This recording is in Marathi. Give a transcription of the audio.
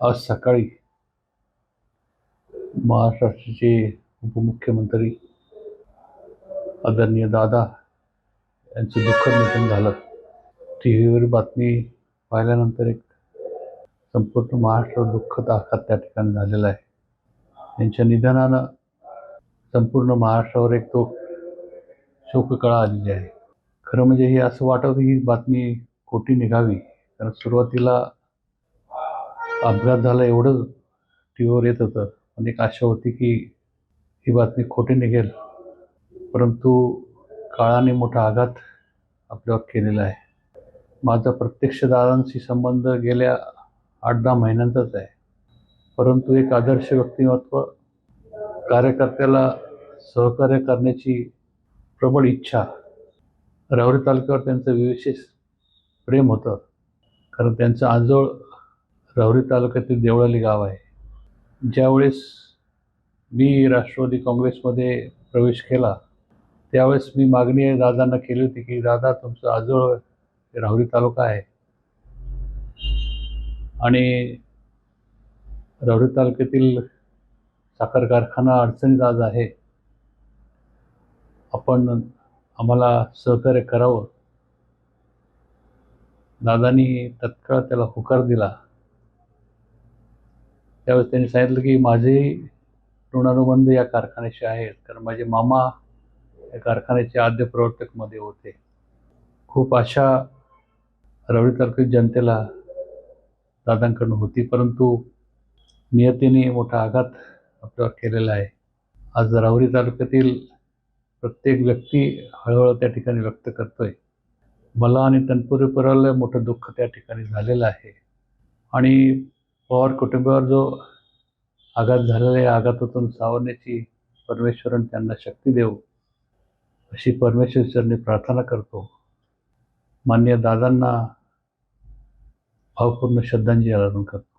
आज सकाळी महाराष्ट्राचे उपमुख्यमंत्री आदरणीय दादा यांचं दुःखद निधन झालं. टीव्हीवर बातमी पाहिल्यानंतर एक संपूर्ण महाराष्ट्र दुःखद आघात त्या ठिकाणी झालेला आहे. त्यांच्या निधनानं संपूर्ण महाराष्ट्रावर एक तो शोककळा आलेली आहे. खरं म्हणजे हे असं वाटत होतं ही बातमी खोटी निघावी, कारण सुरुवातीला अपघात झाला एवढं टीव्हीवर येत होतं, पण एक आशा होती की ही बातमी खोटी निघेल. परंतु काळाने मोठा आघात आपल्यावर केलेला आहे. माझा प्रत्यक्ष दादांशी संबंध गेल्या 8-10 महिन्यांचाच आहे, परंतु एक आदर्श व्यक्तिमत्व, कार्यकर्त्याला सहकार्य करण्याची प्रबळ इच्छा, राहुरी तालुक्यावर त्यांचं विशेष प्रेम होतं. कारण त्यांचं आजोळ राहुरी तालुक्यातील देवळाली गाव आहे. ज्यावेळेस मी राष्ट्रवादी काँग्रेसमध्ये प्रवेश केला त्यावेळेस मी मागणी दादांना केली होती की दादा, तुमचं आजोळ राहुरी तालुका आहे आणि राहुरी तालुक्यातील साखर कारखाना अडचणीत आज आहे, आपण आम्हाला सहकार्य करावं. दादांनी तत्काळ त्याला होकार दिला. त्यावेळेस त्यांनी सांगितलं की माझेही ऋणानुबंध या कारखान्याशी आहेत, कारण माझे मामा या कारखान्याचे आद्य प्रवर्तकमध्ये होते. खूप आशा राहुरी तालुक्यात जनतेला दादांकडून होती, परंतु नियतीने मोठा आघात आपल्यावर केलेला आहे. आज राहुरी तालुक्यातील प्रत्येक व्यक्ती हळहळ त्या ठिकाणी व्यक्त करतोय. मला आणि तनपुरे परिवाराला मोठं दुःख त्या ठिकाणी झालेलं आहे आणि पवार कुटुंबावर जो आघात झालेला आहे, आघातातून सावरण्याची परमेश्वराने त्यांना शक्ती देव अशी परमेश्वरांनी प्रार्थना करतो. माननीय दादांना भावपूर्ण श्रद्धांजली अर्पण करतो.